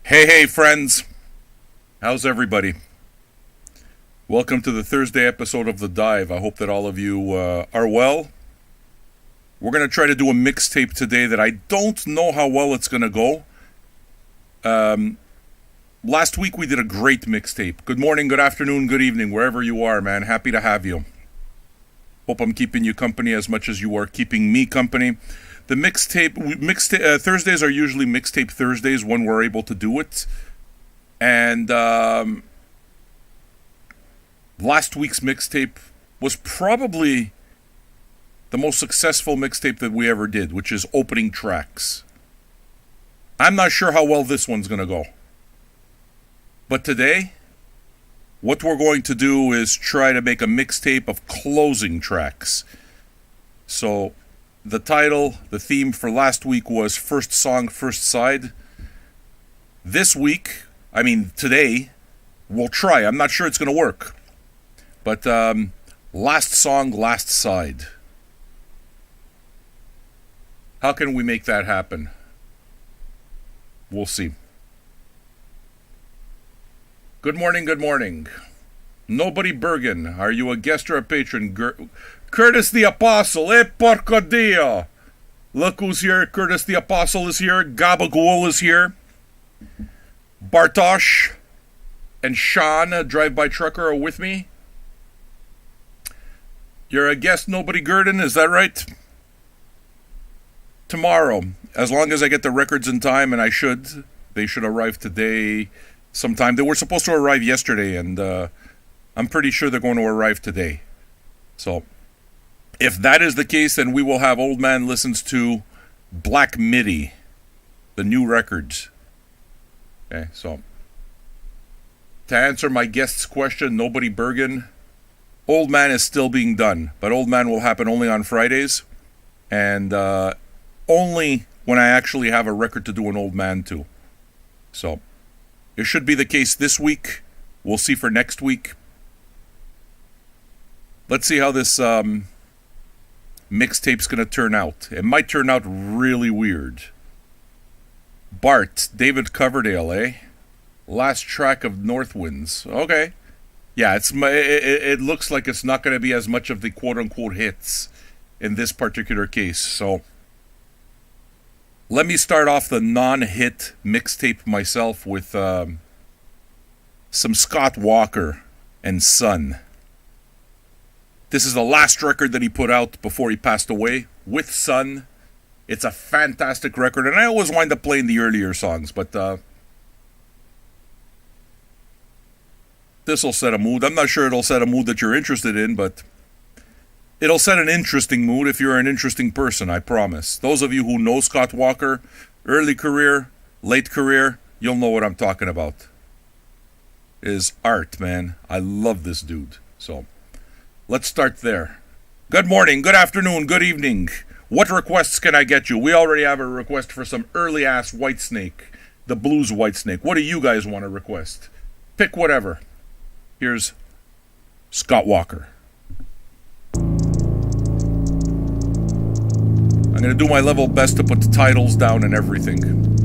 Hey, friends. How's everybody? Welcome to the Thursday episode of The Dive. I hope that all of you are well. We're going to try to do a mixtape today that I don't know how well it's going to go. Last week we did a great mixtape. Good morning, good afternoon, good evening, wherever you are, man. Happy to have you. Hope I'm keeping you company as much as you are keeping me company. The Thursdays are usually mixtape Thursdays when we're able to do it. And last week's mixtape was probably the most successful mixtape that we ever did, which is opening tracks. I'm not sure how well this one's going to go. But today, what we're going to do is try to make a mixtape of closing tracks. So the title, the theme for last week was First Song, First Side. Today, we'll try. I'm not sure it's going to work. But last song, last side. How can we make that happen? We'll see. Good morning, good morning. Nobody Bergen, are you a guest or a patron? Curtis the Apostle, porco dio! Look who's here, Curtis the Apostle is here, Gabagool is here, Bartosh and Sean, a drive-by trucker, are with me. You're a guest, Nobody Gurdon, is that right? Tomorrow, as long as I get the records in time, and they should arrive today sometime. They were supposed to arrive yesterday, and I'm pretty sure they're going to arrive today. So, if that is the case, then we will have Old Man Listens to Black Midi, the new records. Okay, so, to answer my guest's question, Nobody Bergen, Old Man is still being done, but Old Man will happen only on Fridays, and only when I actually have a record to do an Old Man to. So, it should be the case this week. We'll see for next week. Let's see how this mixtape's going to turn out. It might turn out really weird. Bart, David Coverdale, eh? Last track of Northwinds. Okay. Yeah, it looks like it's not going to be as much of the quote-unquote hits in this particular case. So, let me start off the non-hit mixtape myself with some Scott Walker and Son. This is the last record that he put out before he passed away, with Son. It's a fantastic record, and I always wind up playing the earlier songs, but this will set a mood. I'm not sure it'll set a mood that you're interested in, but it'll set an interesting mood if you're an interesting person, I promise. Those of you who know Scott Walker, early career, late career, you'll know what I'm talking about. Is art, man. I love this dude. So, let's start there. Good morning, good afternoon, good evening. What requests can I get you? We already have a request for some early-ass Whitesnake, the blues Whitesnake. What do you guys want to request? Pick whatever. Here's Scott Walker. I'm going to do my level best to put the titles down and everything.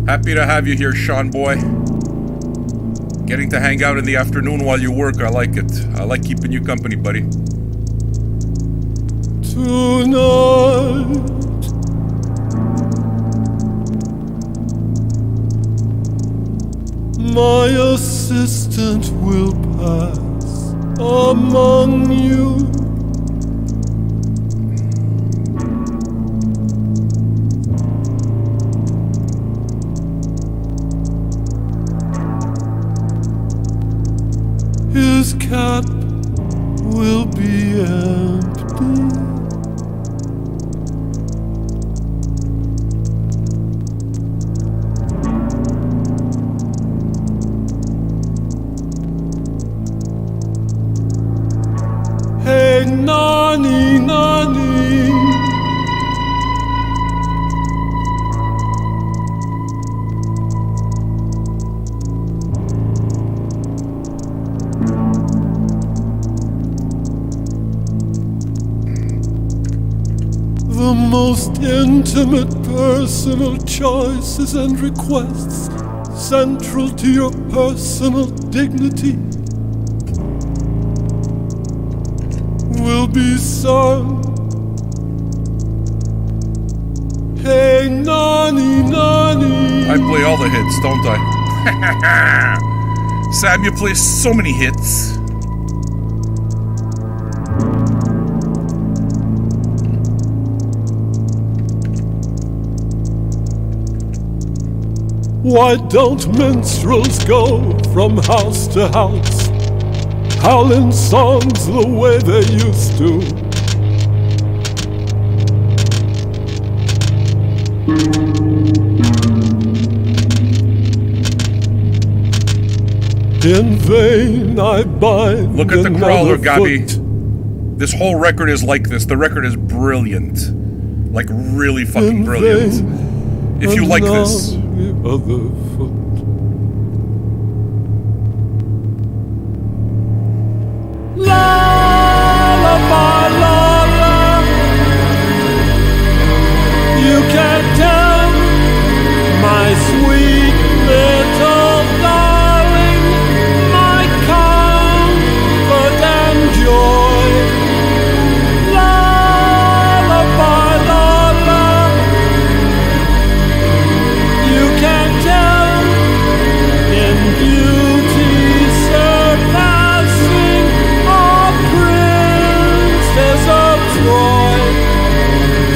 Happy to have you here, Sean boy. Getting to hang out in the afternoon while you work, I like it. I like keeping you company, buddy. Tonight, my assistant will pass among you. His cap will be empty. Hey most intimate personal choices and requests, central to your personal dignity, will be sung. Hey, Nani, Nani. I play all the hits, don't I? Sam, you play so many hits. Why don't minstrels go from house to house, howling songs the way they used to? In vain I bind. Look at the crawler, Gabi. Foot. This whole record is like this. The record is brilliant. Like, really fucking brilliant. If you like this. The other foot. Lullaby, lullaby. You can't tell, my sweet little darling, my comfort and joy. Lullaby, lullaby. You can't tell, in beauty surpassing our princess of Troy.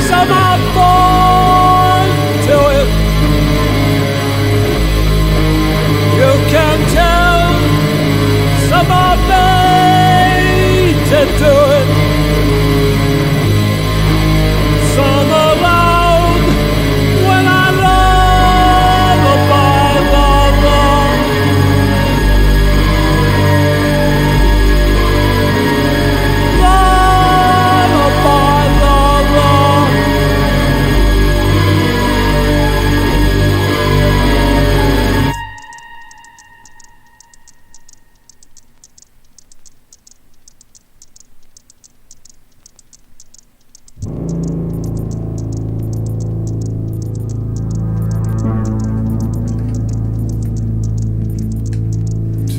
Some are born to it. You can tell, some are made to do it. Some are loud when I lullaby, lullaby. Lullaby, lullaby.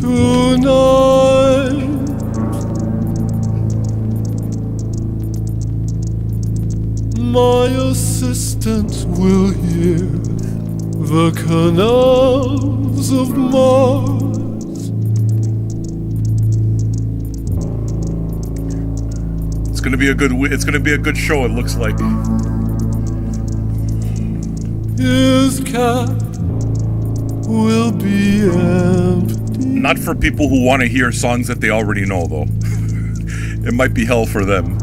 Tonight, my assistant will hear the canals of Mars. It's gonna be a good show, it looks like. His cap will be empty. Not for people who want to hear songs that they already know, though. It might be hell for them.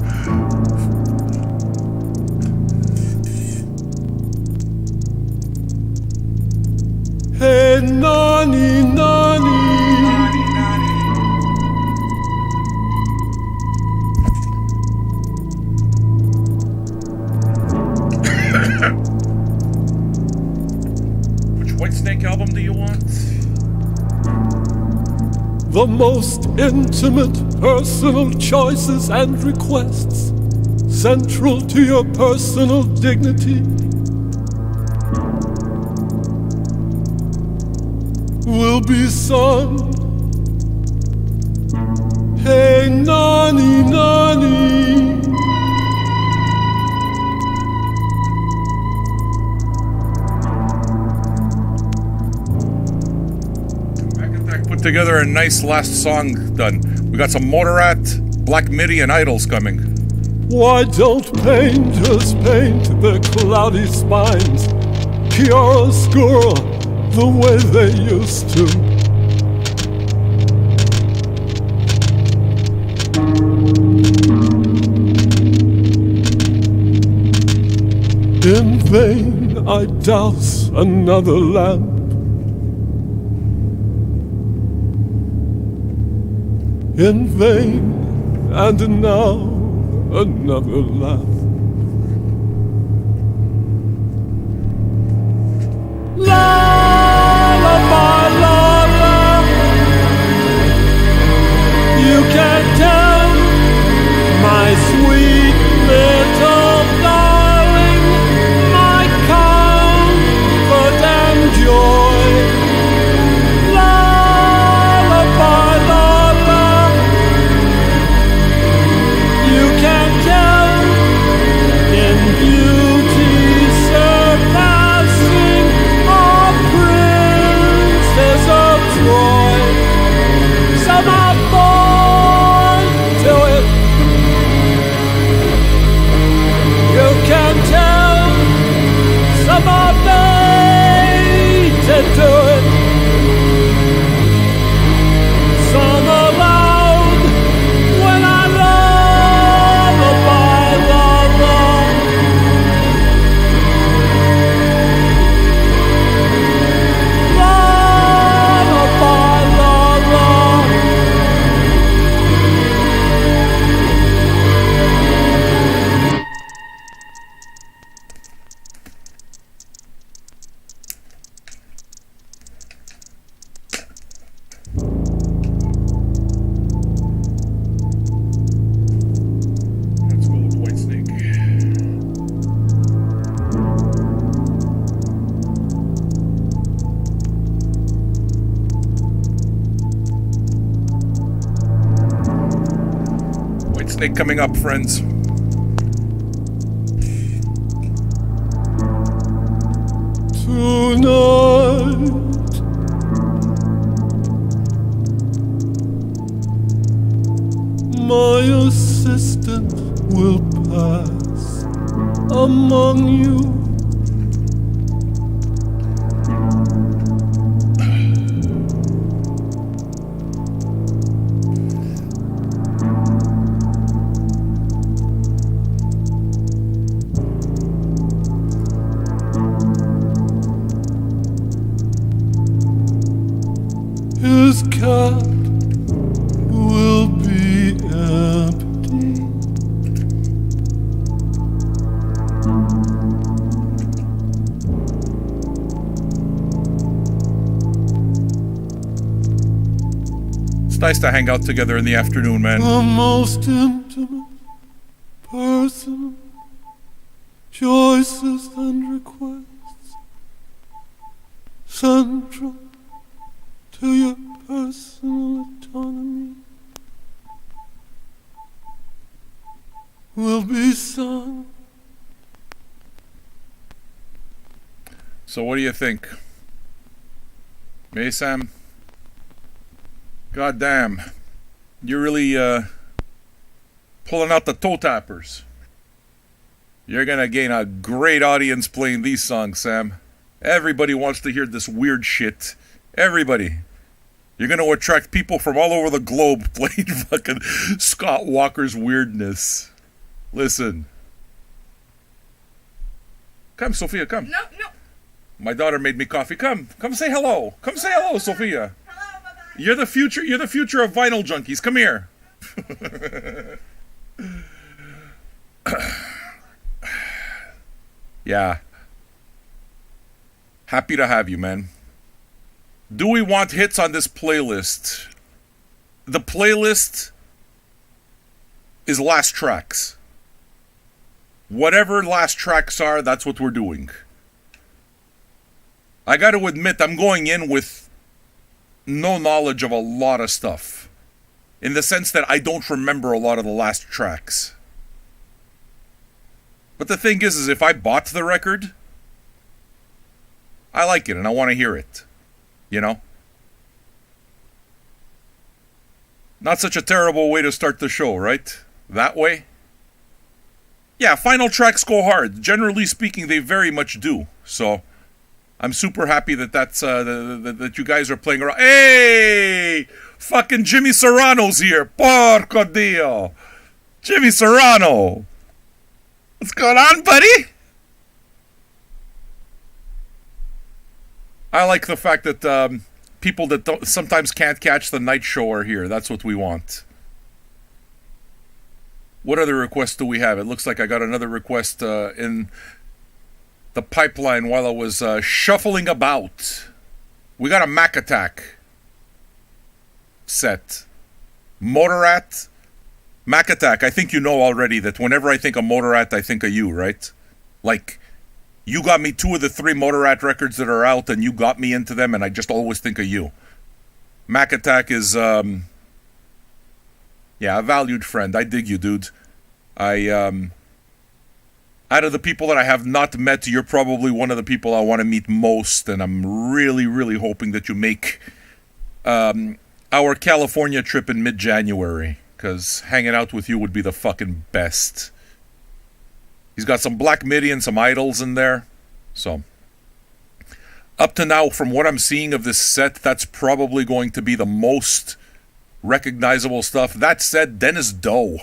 Hey, Nani, Nani. Which Whitesnake album do you want? The most intimate personal choices and requests, central to your personal dignity, will be sung. Hey, Nani, Nani. Put together a nice last song done. We got some Motorrat, Black Midi, and Idols coming. Why don't painters paint their cloudy spines chiaroscuro the way they used to? In vain I douse another lamp. In vain, and now another lamp. Lullaby, lullaby. You can't tell, my sweet little darling. Snake coming up, friends. Tonight, my assistant will pass among you. His cat will be empty. It's nice to hang out together in the afternoon, man. The most intimate, personal choices and requests, central to your personal autonomy, will be sung. So what do you think? Hey, Sam? God damn. You're really, pulling out the toe tappers. You're gonna gain a great audience playing these songs, Sam. Everybody wants to hear this weird shit. Everybody. You're going to attract people from all over the globe playing fucking Scott Walker's weirdness. Listen. Come, Sophia, come. No. My daughter made me coffee. Come say hello. Come say hello, Sophia. Hello, bye-bye. You're the future of vinyl junkies. Come here. Yeah. Happy to have you, man. Do we want hits on this playlist? The playlist is last tracks. Whatever last tracks are, that's what we're doing. I got to admit, I'm going in with no knowledge of a lot of stuff. In the sense that I don't remember a lot of the last tracks. But the thing is if I bought the record, I like it and I want to hear it. You know? Not such a terrible way to start the show, right? That way? Yeah, final tracks go hard. Generally speaking, they very much do. So, I'm super happy that that you guys are playing around. Hey! Fucking Jimmy Serrano's here. Porco Dio! Jimmy Serrano! What's going on, buddy? I like the fact that people that sometimes can't catch the night show are here. That's what we want. What other requests do we have? It looks like I got another request in the pipeline while I was shuffling about. We got a Mac Attack set. Motorrat, Mac Attack. I think you know already that whenever I think of Motorrat, I think of you, right? Like, you got me 2 of the 3 Motorrat records that are out, and you got me into them, and I just always think of you. Mac Attack is, yeah, a valued friend. I dig you, dude. Out of the people that I have not met, you're probably one of the people I want to meet most, and I'm really, really hoping that you make our California trip in mid-January, because hanging out with you would be the fucking best. He's got some Black Midi and some Idols in there. So, up to now, from what I'm seeing of this set, that's probably going to be the most recognizable stuff. That said, Dennis Doe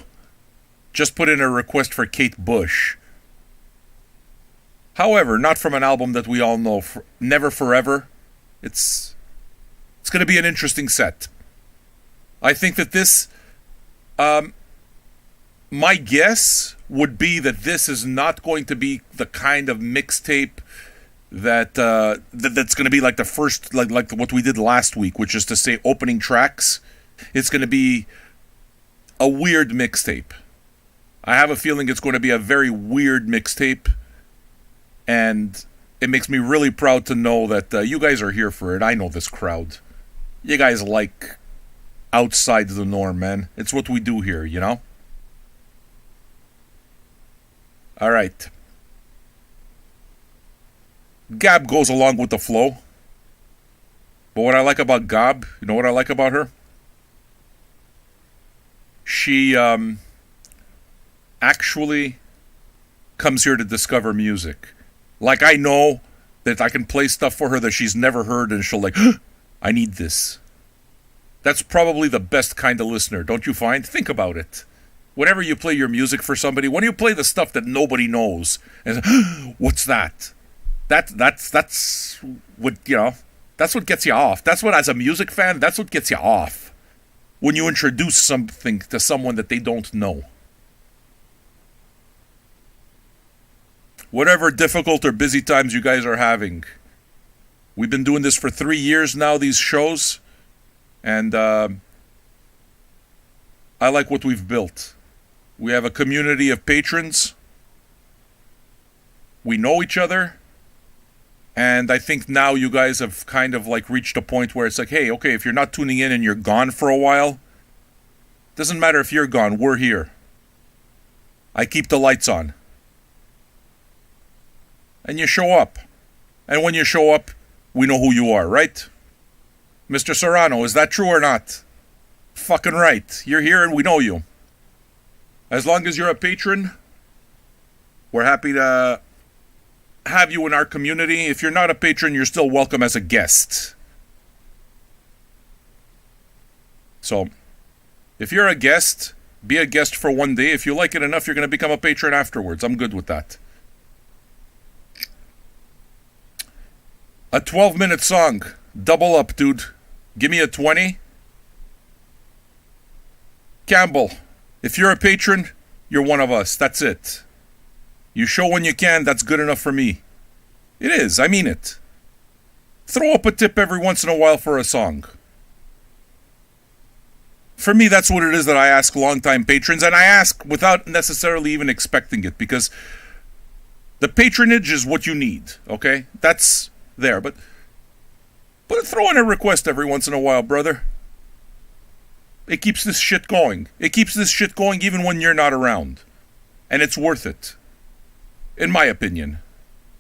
just put in a request for Kate Bush. However, not from an album that we all know, Never Forever. It's going to be an interesting set. I think that this... my guess would be that this is not going to be the kind of mixtape that's going to be like the first, like what we did last week, which is to say opening tracks. It's going to be a weird mixtape. I have a feeling it's going to be a very weird mixtape, and it makes me really proud to know that you guys are here for it. I know this crowd. You guys like outside the norm, man. It's what we do here, you know? All right. Gab goes along with the flow. But what I like about Gab, you know what I like about her? She actually comes here to discover music. Like, I know that I can play stuff for her that she's never heard, and she'll like, I need this. That's probably the best kind of listener, don't you find? Think about it. Whenever you play your music for somebody, when you play the stuff that nobody knows, and what's that? That's what, that's what gets you off. That's what, as a music fan, that's what gets you off. When you introduce something to someone that they don't know. Whatever difficult or busy times you guys are having, we've been doing this for 3 years now, these shows, and I like what we've built. We have a community of patrons. We know each other. And I think now you guys have kind of like reached a point where it's like, hey, okay, if you're not tuning in and you're gone for a while, doesn't matter if you're gone, we're here. I keep the lights on. And you show up. And when you show up, we know who you are, right? Mr. Serrano, is that true or not? Fucking right. You're here and we know you. As long as you're a patron, we're happy to have you in our community. If you're not a patron, you're still welcome as a guest. So, if you're a guest, be a guest for one day. If you like it enough, you're going to become a patron afterwards. I'm good with that. A 12-minute song. Double up, dude. Give me a 20. Campbell, if you're a patron, you're one of us. That's it. You show when you can, that's good enough for me. It is, I mean it. Throw up a tip every once in a while for a song. For me, that's what it is that I ask longtime patrons, and I ask without necessarily even expecting it, because the patronage is what you need, okay? That's there, but throw in a request every once in a while, brother. It keeps this shit going. It keeps this shit going even when you're not around. And it's worth it. In my opinion.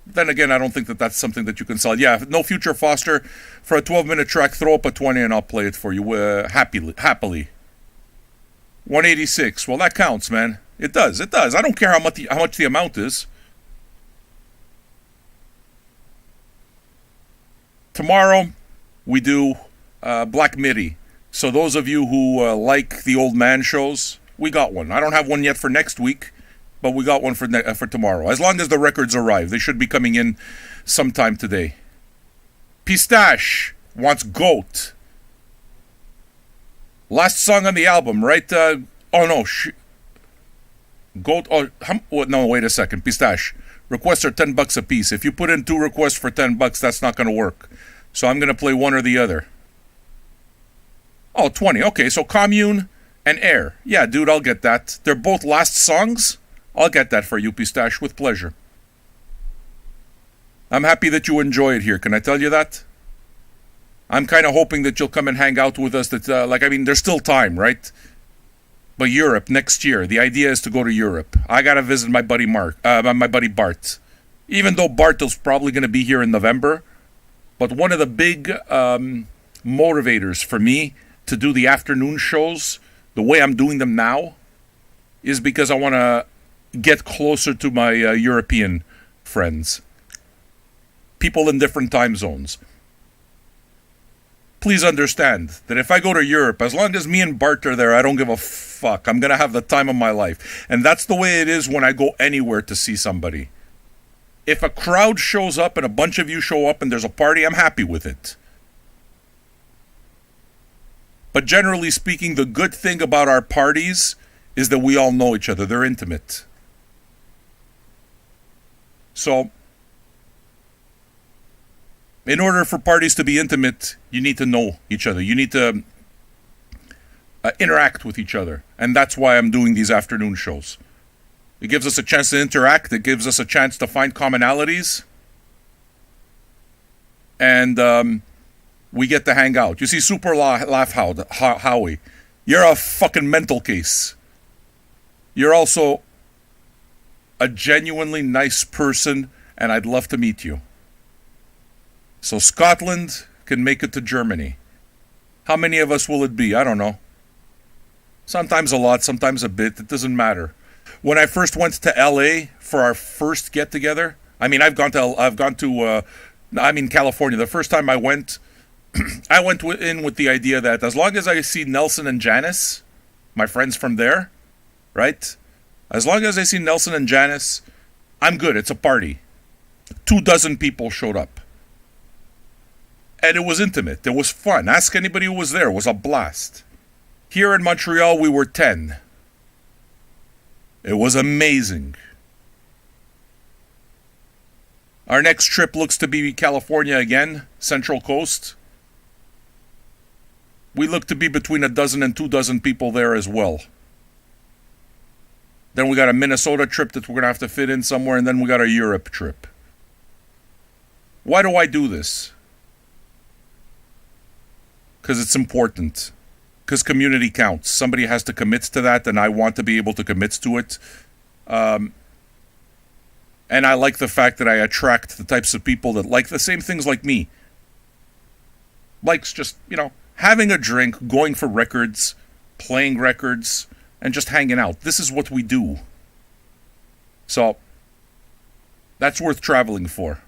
Then again, I don't think that that's something that you can sell. Yeah, no Future Foster, for a 12-minute track, throw up a 20 and I'll play it for you happily. 186. Well, that counts, man. It does. I don't care how much the amount is. Tomorrow, we do Black Midi. So those of you who like the old man shows, we got one. I don't have one yet for next week, but we got one for tomorrow. As long as the records arrive, they should be coming in sometime today. Pistache wants Goat. Last song on the album, right? Goat. No, wait a second. Pistache. Requests are $10 a piece. If you put in 2 requests for $10, that's not going to work. So I'm going to play one or the other. Oh, 20. Okay, so Commune and Air. Yeah, dude, I'll get that. They're both last songs. I'll get that for you, Pistache, with pleasure. I'm happy that you enjoy it here. Can I tell you that? I'm kind of hoping that you'll come and hang out with us. There's still time, right? But Europe next year. The idea is to go to Europe. I gotta visit my buddy Bart. Even though Bart is probably gonna be here in November, but one of the big motivators for me to do the afternoon shows the way I'm doing them now is because I want to get closer to my European friends. People in different time zones. Please understand that if I go to Europe, as long as me and Bart are there, I don't give a fuck. I'm going to have the time of my life. And that's the way it is when I go anywhere to see somebody. If a crowd shows up and a bunch of you show up and there's a party, I'm happy with it. But generally speaking, the good thing about our parties is that we all know each other. They're intimate. So, in order for parties to be intimate, you need to know each other. You need to interact with each other. And that's why I'm doing these afternoon shows. It gives us a chance to interact. It gives us a chance to find commonalities. And we get to hang out. You see, Super Laugh Howie, you're a fucking mental case. You're also a genuinely nice person, and I'd love to meet you. So Scotland can make it to Germany. How many of us will it be? I don't know. Sometimes a lot, sometimes a bit. It doesn't matter. When I first went to LA for our first get together, I mean, California. The first time I went, I went in with the idea that as long as I see Nelson and Janice, my friends from there, right? As long as I see Nelson and Janice, I'm good. It's a party. 24 people showed up. And it was intimate. It was fun. Ask anybody who was there. It was a blast. Here in Montreal, we were 10. It was amazing. Our next trip looks to be California again, Central Coast. We look to be between 12 and 24 people there as well. Then we got a Minnesota trip that we're going to have to fit in somewhere, and then we got a Europe trip. Why do I do this? Because it's important. Because community counts. Somebody has to commit to that, and I want to be able to commit to it. And I like the fact that I attract the types of people that like the same things like me. Likes just, having a drink, going for records, playing records, and just hanging out. This is what we do. So, that's worth traveling for.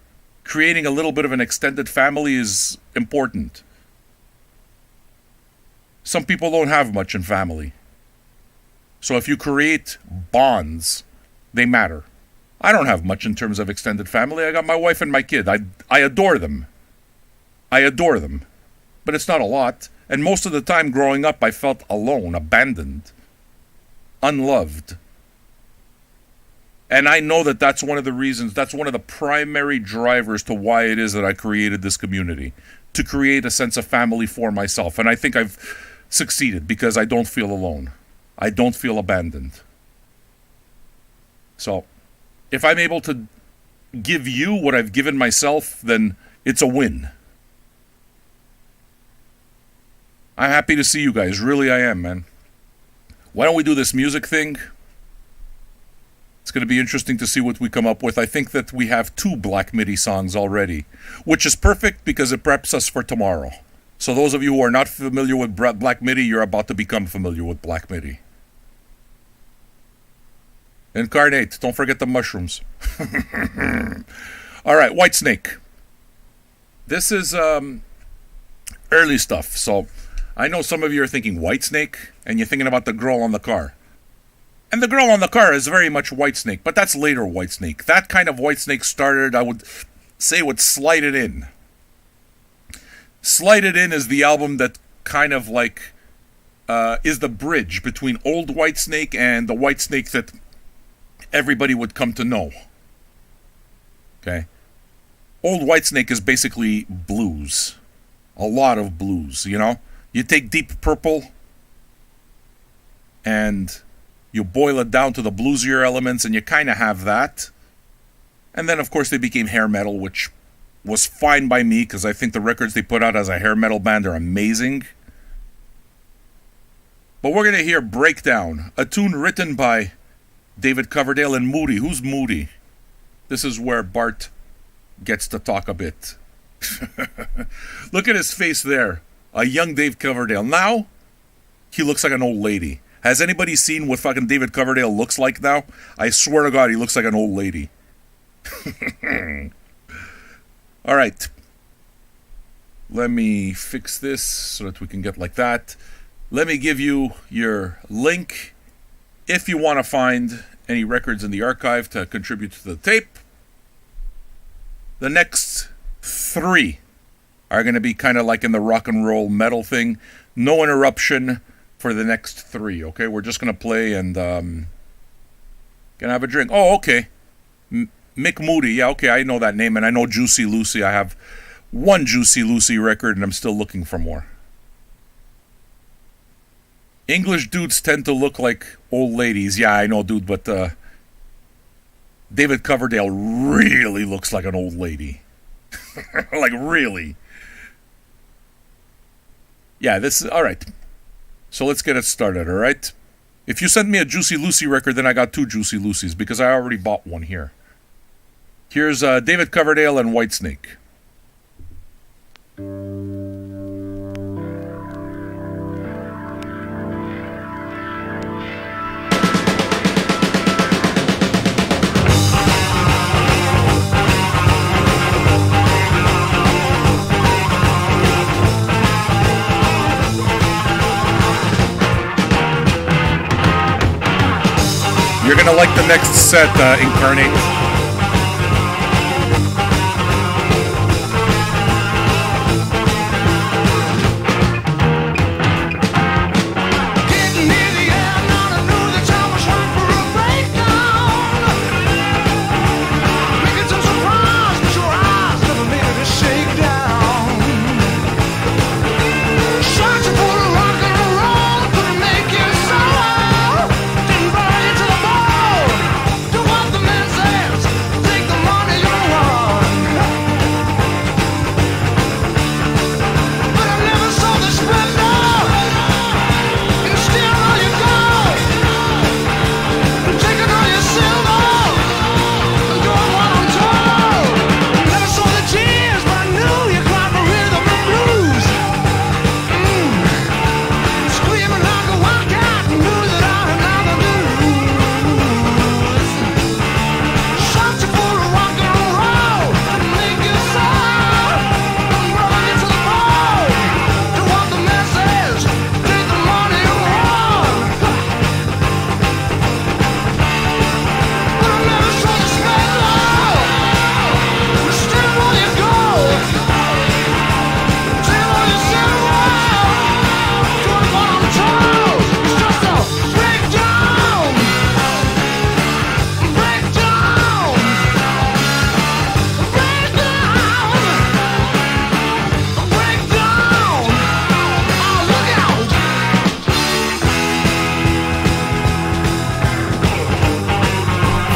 Creating a little bit of an extended family is important. Some people don't have much in family. So if you create bonds, they matter. I don't have much in terms of extended family. I got my wife and my kid. I adore them. I adore them. But it's not a lot. And most of the time growing up, I felt alone, abandoned, unloved. And I know that that's one of the reasons, that's one of the primary drivers to why it is that I created this community. To create a sense of family for myself. And I think I've succeeded because I don't feel alone. I don't feel abandoned. So, if I'm able to give you what I've given myself, then it's a win. I'm happy to see you guys. Really, I am, man. Why don't we do this music thing? It's going to be interesting to see what we come up with. I think that we have 2 Black MIDI songs already, which is perfect because it preps us for tomorrow. So those of you who are not familiar with Black MIDI, you're about to become familiar with Black MIDI. Incarnate, don't forget the mushrooms. All right, Whitesnake. This is early stuff. So I know some of you are thinking Whitesnake, and you're thinking about the girl on the car. And the girl on the car is very much Whitesnake, but that's later Whitesnake. That kind of Whitesnake started, I would say, with Slide It In. Slide It In is the album that kind of like is the bridge between old Whitesnake and the Whitesnake that everybody would come to know. Okay? Old Whitesnake is basically blues. A lot of blues, You take Deep Purple and you boil it down to the bluesier elements and you kind of have that. And then, of course, they became hair metal, which was fine by me because I think the records they put out as a hair metal band are amazing. But we're going to hear Breakdown, a tune written by David Coverdale and Moody. Who's Moody? This is where Bart gets to talk a bit. Look at his face there. A young Dave Coverdale. Now, he looks like an old lady. Has anybody seen what fucking David Coverdale looks like now? I swear to God, he looks like an old lady. All right. Let me fix this so that we can get like that. Let me give you your link if you want to find any records in the archive to contribute to the tape. The next 3 are going to be kind of like in the rock and roll metal thing. No interruption for the next 3, okay? We're just going to play and gonna have a drink. Oh, okay. Mick Moody. Yeah, okay, I know that name, and I know Juicy Lucy. I have 1 Juicy Lucy record, and I'm still looking for more. English dudes tend to look like old ladies. Yeah, I know, dude, but David Coverdale really looks like an old lady. Like, really. Yeah, this is... All right. So let's get it started, all right? If you send me a Juicy Lucy record, then I got 2 Juicy Lucy's because I already bought one here. Here's David Coverdale and Whitesnake. You're gonna like the next set, Incarnate.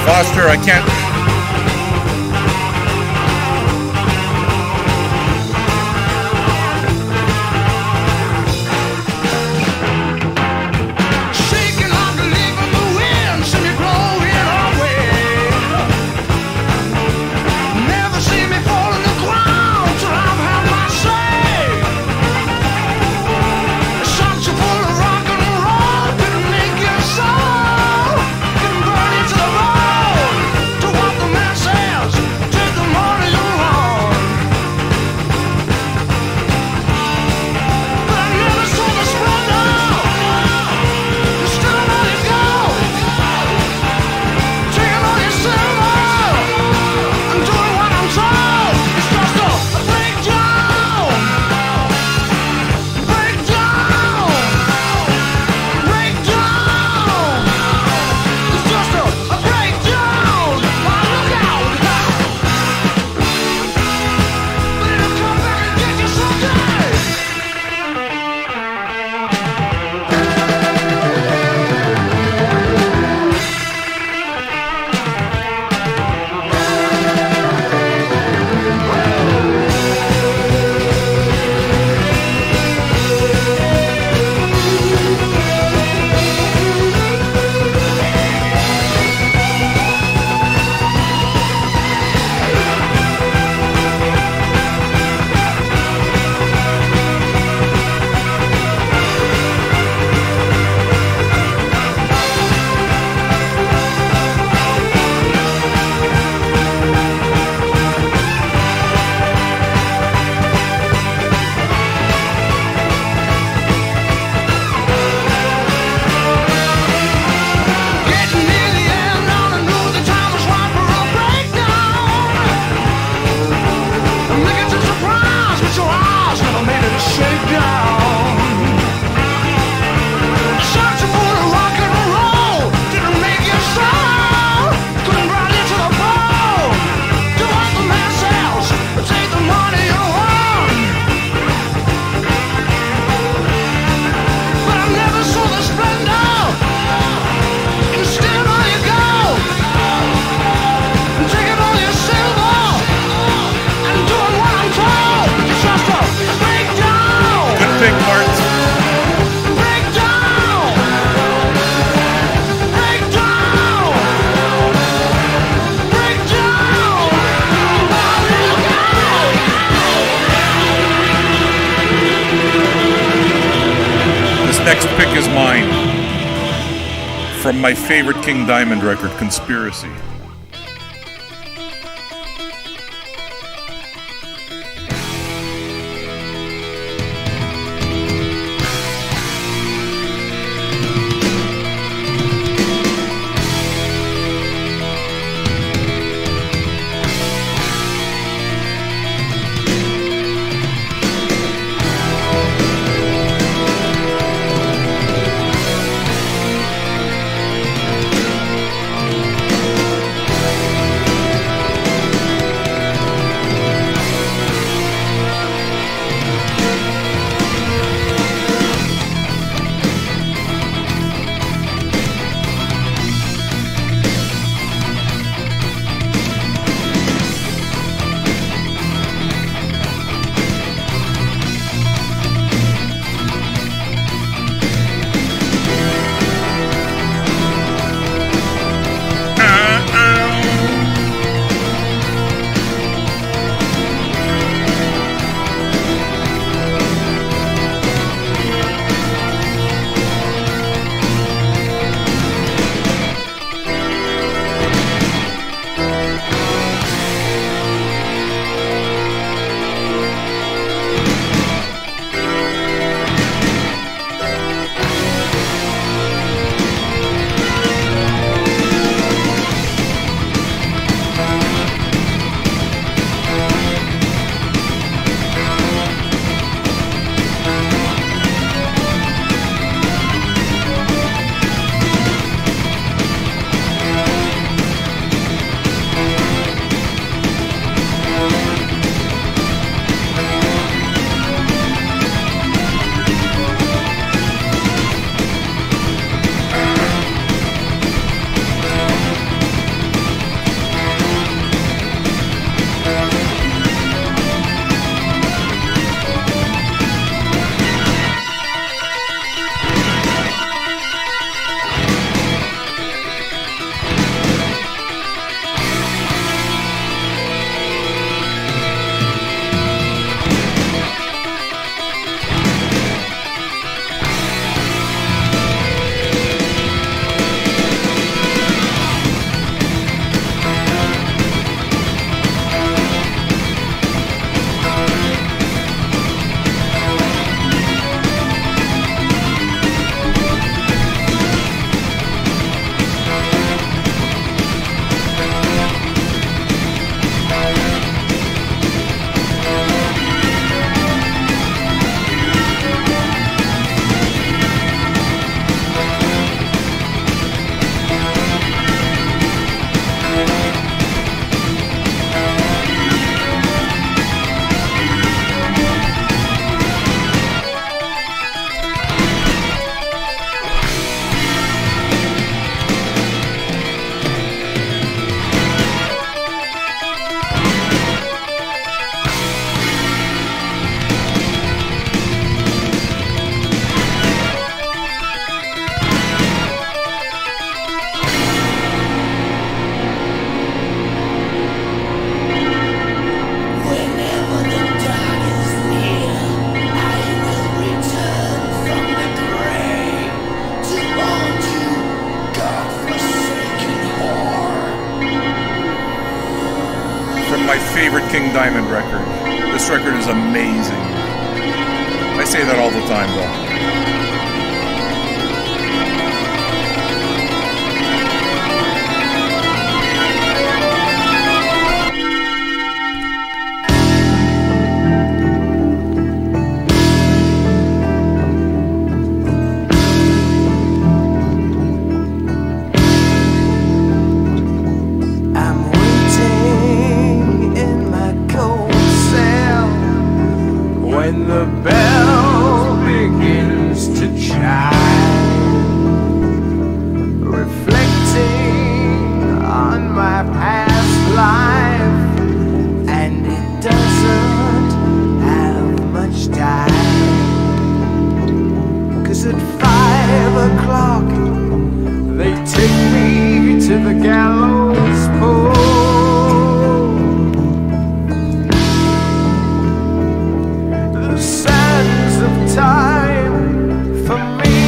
Foster, I can't. Shaking like a leaf in the wind, see me blowing away. Never see me fall on the ground till I've had my say. Shots you full of rock and roll, can make your soul, can burn into the bone. next pick is mine. From my favorite King Diamond record, Conspiracy. favorite King Diamond record. This record is amazing. I say that all the time, though. When the bell begins to chime, reflecting on my past life, and it doesn't have much time, 'cause at 5 o'clock they take me to the gallows pole. Time for me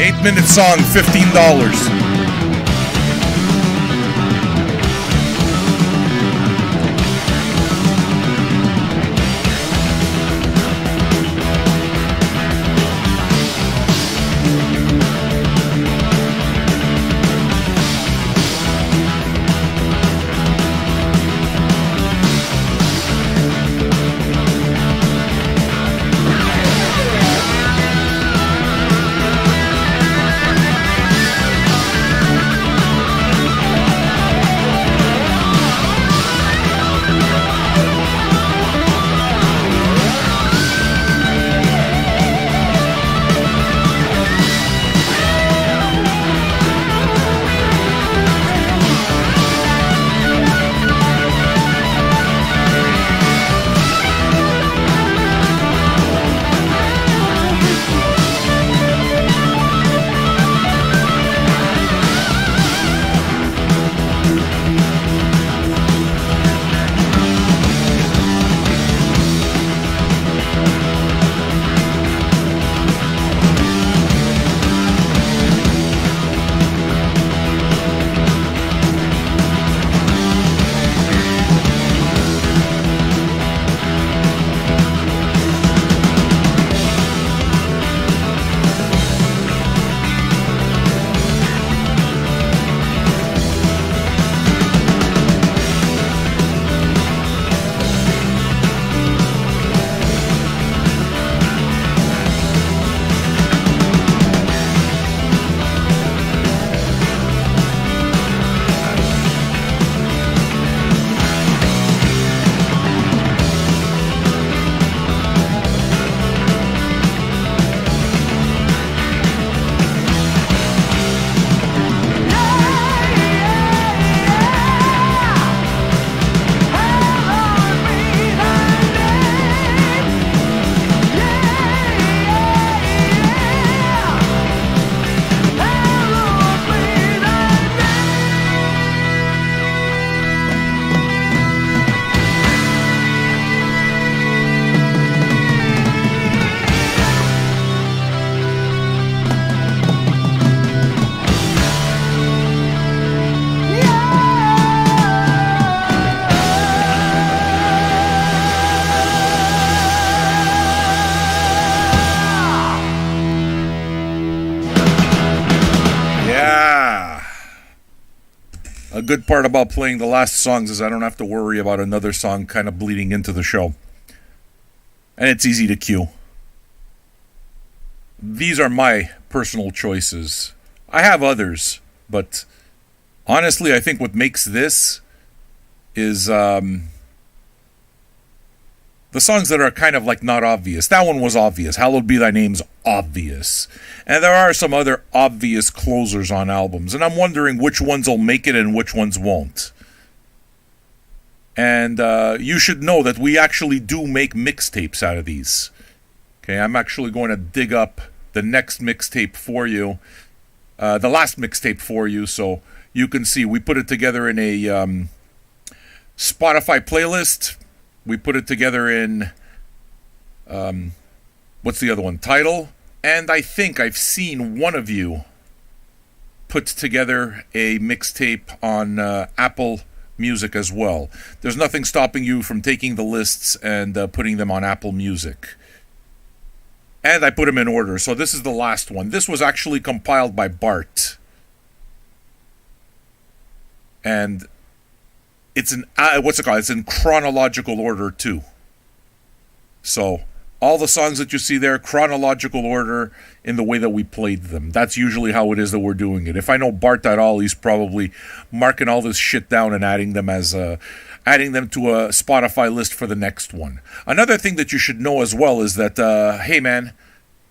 8-minute song, $15. A good part about playing the last songs is I don't have to worry about another song kind of bleeding into the show. And it's easy to cue. These are my personal choices. I have others, but honestly, I think what makes this is the songs that are kind of like not obvious. That one was obvious. Hallowed Be Thy Name's obvious. And there are some other obvious closers on albums, and I'm wondering which ones will make it and which ones won't. And you should know that we actually do make mixtapes out of these. Okay, I'm actually going to dig up the next mixtape for you, the last mixtape for you, so you can see. We put it together in a Spotify playlist. We put it together in, what's the other one? Tidal. And I think I've seen one of you put together a mixtape on Apple Music as well. There's nothing stopping you from taking the lists and putting them on Apple Music. And I put them in order. So this is the last one. This was actually compiled by Bart. And it's in, It's in chronological order too. So all the songs that you see there, chronological order in the way that we played them. That's usually how it is that we're doing it. If I know Bart at all, he's probably marking all this shit down and adding them to a Spotify list for the next one. Another thing that you should know as well is that, hey man,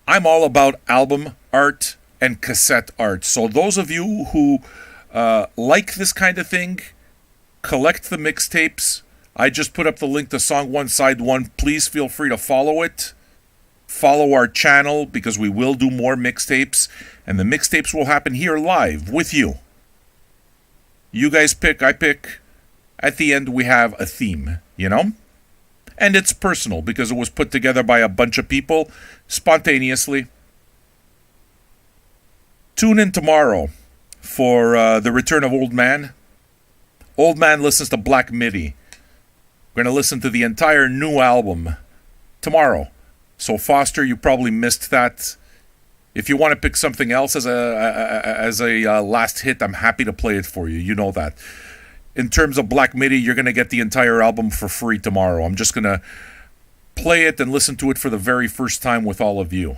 I'm all about album art and cassette art. So those of you who like this kind of thing, collect the mixtapes. I just put up the link to Song 1, Side 1. Please feel free to follow it. Follow our channel because we will do more mixtapes. And the mixtapes will happen here live with you. You guys pick, I pick. At the end, we have a theme, you know? And it's personal because it was put together by a bunch of people spontaneously. Tune in tomorrow for the return of Old Man. Old Man listens to Black Midi. We're going to listen to the entire new album tomorrow. So Foster, you probably missed that. If you want to pick something else as a last hit, I'm happy to play it for you. You know that. In terms of Black Midi, you're going to get the entire album for free tomorrow. I'm just going to play it and listen to it for the very first time with all of you.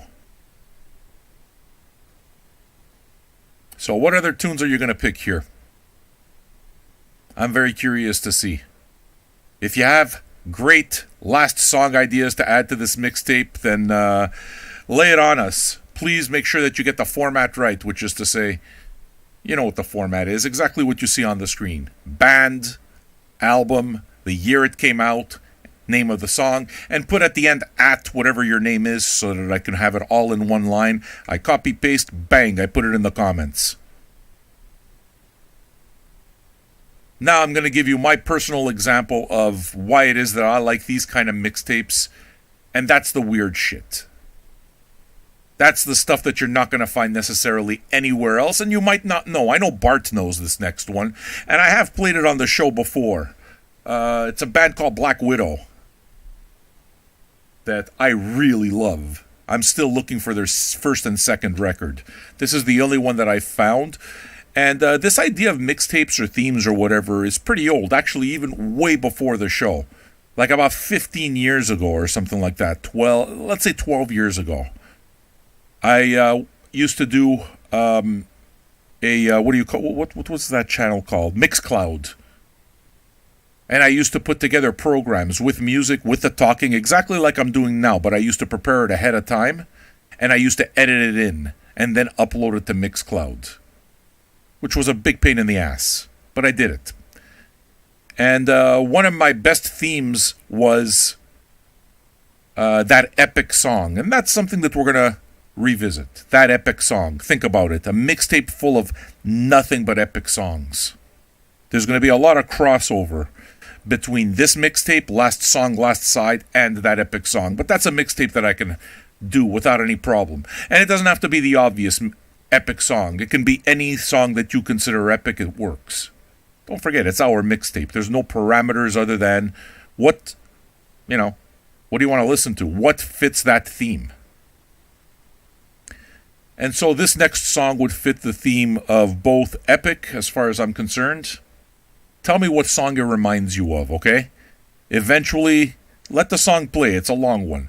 So what other tunes are you going to pick here? I'm very curious to see. If you have great last song ideas to add to this mixtape, then lay it on us. Please make sure that you get the format right, which is to say, you know what the format is, exactly what you see on the screen. Band, album, the year it came out, name of the song, and put at the end at whatever your name is so that I can have it all in one line. I copy paste, bang, I put it in the comments. Now I'm going to give you my personal example of why it is that I like these kind of mixtapes, and that's the weird shit. That's the stuff that you're not going to find necessarily anywhere else, and you might not know. I know Bart knows this next one, and I have played it on the show before. It's a band called Black Widow that I really love. I'm still looking for their first and second record. This is the only one that I found. And this idea of mixtapes or themes or whatever is pretty old, actually even way before the show. Like about 15 years ago or something like that. Let's say 12 years ago. I used to do what was that channel called? Mixcloud. And I used to put together programs with music, with the talking, exactly like I'm doing now, but I used to prepare it ahead of time, and I used to edit it in, and then upload it to Mixcloud, which was a big pain in the ass, but I did it. And one of my best themes was that epic song, and that's something that we're going to revisit. That epic song. Think about it. A mixtape full of nothing but epic songs. There's going to be a lot of crossover between this mixtape, Last Song, Last Side, and that epic song. But that's a mixtape that I can do without any problem. And it doesn't have to be the obvious epic song. It can be any song that you consider epic. It works. Don't forget, it's our mixtape. There's no parameters other than what do you want to listen to? What fits that theme? And so this next song would fit the theme of both epic, as far as I'm concerned. Tell me what song it reminds you of, okay? Eventually, let the song play. It's a long one.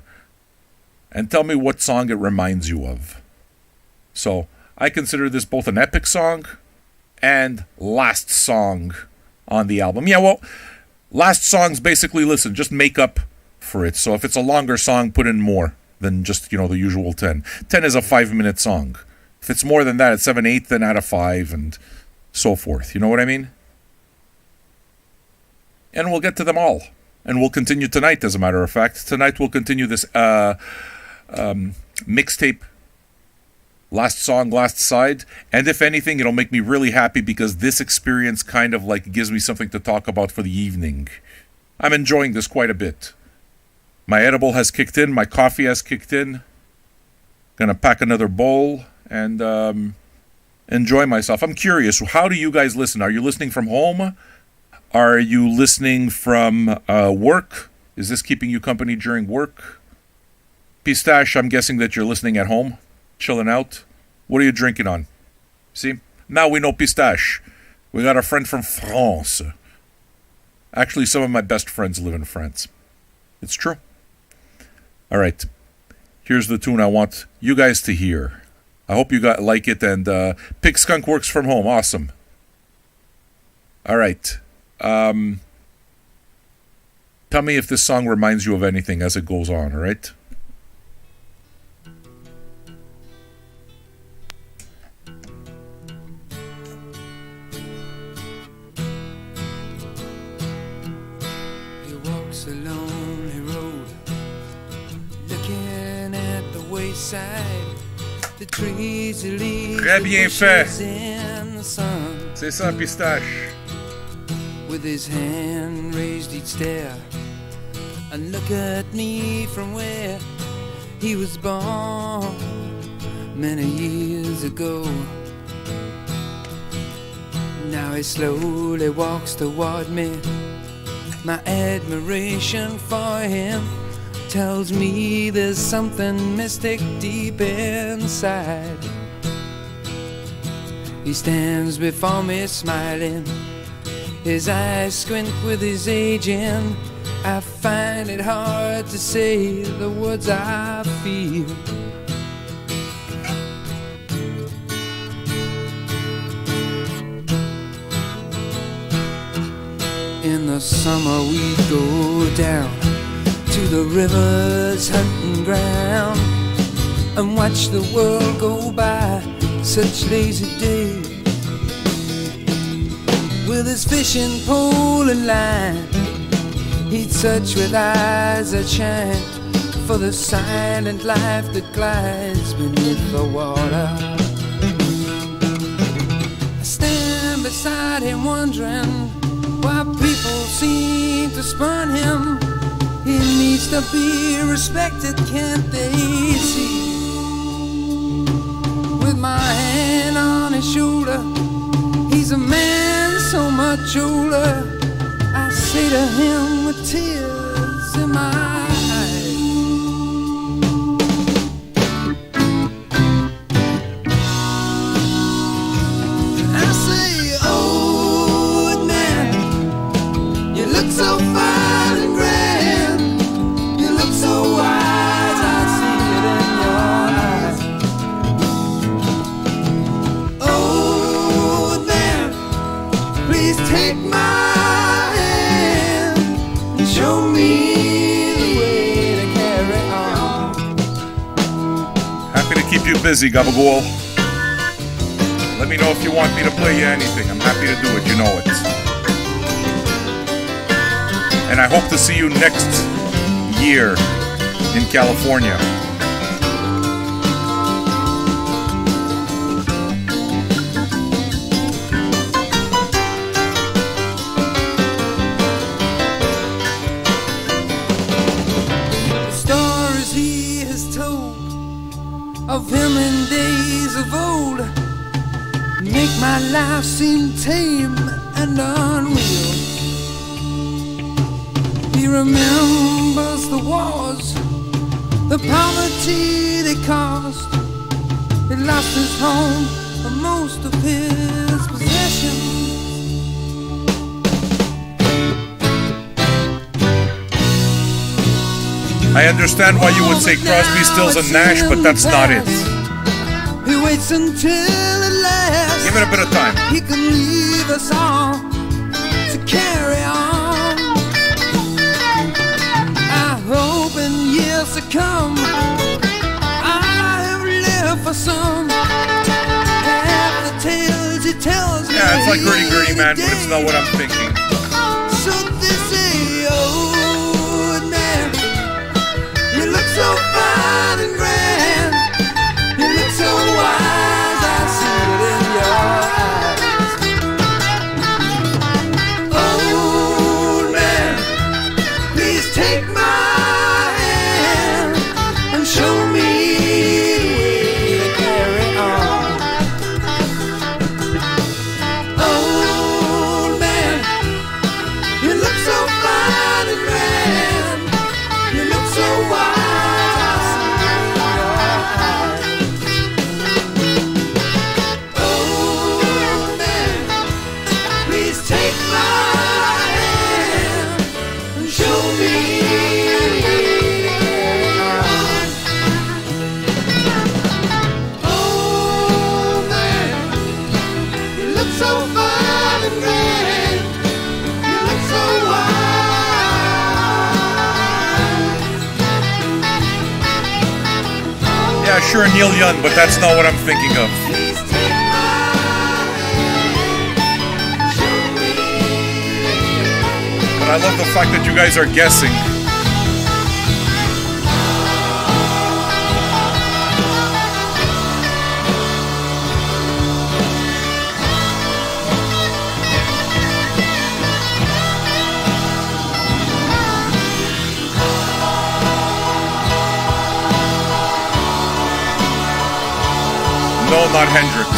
And tell me what song it reminds you of. So, I consider this both an epic song and last song on the album. Yeah, well, last songs basically, listen, just make up for it. So if it's a longer song, put in more than just, the usual 10. 10 is a 5-minute song. If it's more than that, it's 7/8, then add a 5, and so forth. You know what I mean? And we'll get to them all. And we'll continue tonight, as a matter of fact. Tonight we'll continue this mixtape, Last Song, Last Side. And if anything, it'll make me really happy because this experience kind of like gives me something to talk about for the evening. I'm enjoying this quite a bit. My edible has kicked in. My coffee has kicked in. Gonna pack another bowl and enjoy myself. I'm curious, how do you guys listen? Are you listening from home? Are you listening from work? Is this keeping you company during work? Pistache, I'm guessing that you're listening at home, chilling out. What are you drinking on? See? Now we know Pistache. We got a friend from France. Actually, some of my best friends live in France. It's true. All right. Here's the tune I want you guys to hear. I hope you like it, and Pig Skunk works from home. Awesome. All right. Tell me if this song reminds you of anything as it goes on, all right? He walks a lonely road, looking at the wayside, the trees, the leaves, Très bien fait. in the sun. C'est ça, Pistache. With his hand raised he'd stare and look at me from where he was born. many years ago. Now he slowly walks toward me. My admiration for him tells me there's something mystic deep inside. He stands before me smiling, his eyes squint with his age in. I find it hard to say the words I feel. In the summer we go down to the river's hunting ground and watch the world go by, such lazy days. With his fishing pole and line, he'd search with eyes that shine for the silent life that glides beneath the water. I stand beside him wondering why people seem to spurn him. He needs to be respected, can't they see? With my hand on his shoulder, he's a man so much older. I say to him with tears in my eyes, I say, old man, you look so fine and grand, you look so wise, I see it in your eyes. Old man, please take my show me the way to carry on. Happy to keep you busy, Gabagool. Let me know if you want me to play you anything. I'm happy to do it, you know it. And I hope to see you next year in California. Of him in days of old make my life seem tame and unreal. He remembers the wars, the poverty they caused. He lost his home and most of his possessions. I understand why you would say Crosby, Stills, and Nash, but that's not it. He waits until at last. Give it a bit of time. He can leave us all to carry on. I hope in years to come I have lived for some. Half the tales he tells me. Yeah, it's like Gritty Gritty Man, but it's not what I'm thinking. So this is old man. You look so fine and grand. You look so wise, I see it in your eyes. Old man, please take my hand and show me the way to carry on. Old man, you look so fine and grand. You look so wise. Yeah, sure, Neil Young, but that's not what I'm thinking of. But I love the fact that you guys are guessing. No, not Hendrix.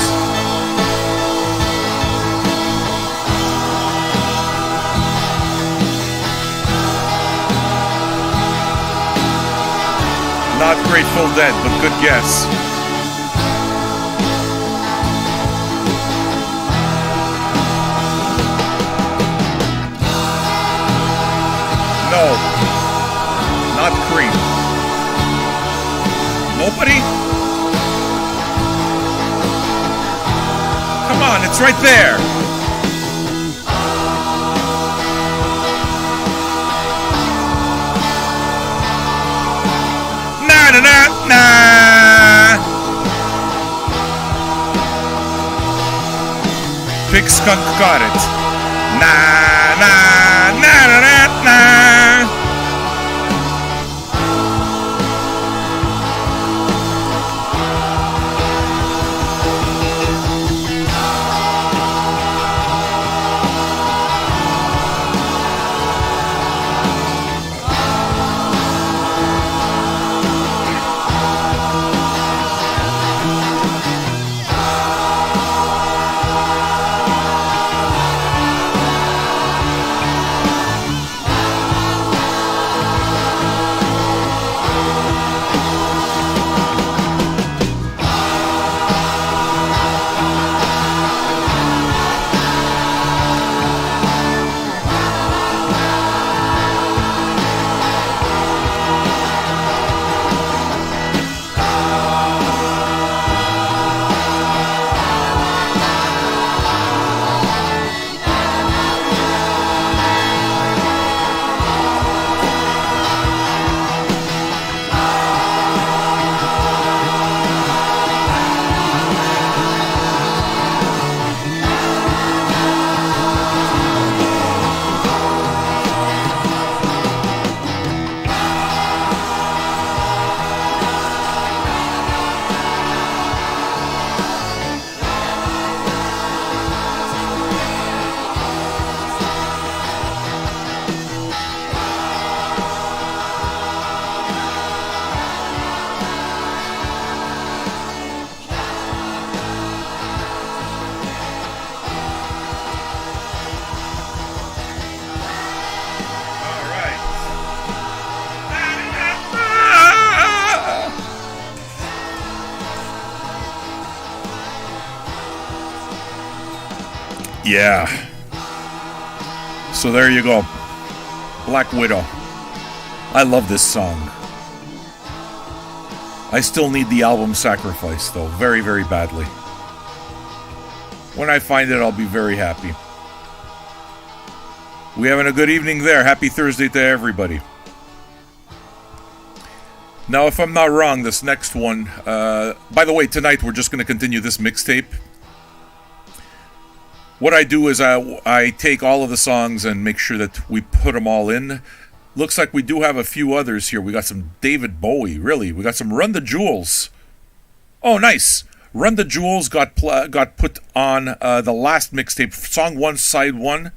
Not Grateful Dead, but good guess. No. Not Cream. Nobody? Come on, it's right there. Na na na na. Big Skunk got it. Na na na na na na. Yeah. So there you go. Black Widow. I love this song. I still need the album Sacrifice, though, very, very badly. When I find it, I'll be very happy. We having a good evening there. Happy Thursday to everybody. Now, if I'm not wrong, this next one... by the way, tonight we're just going to continue this mixtape. What I do is I take all of the songs and make sure that we put them all in. Looks like we do have a few others here. We got some David Bowie, really. We got some Run the Jewels. Oh, nice. Run the Jewels got put on the last mixtape, song 1, side 1.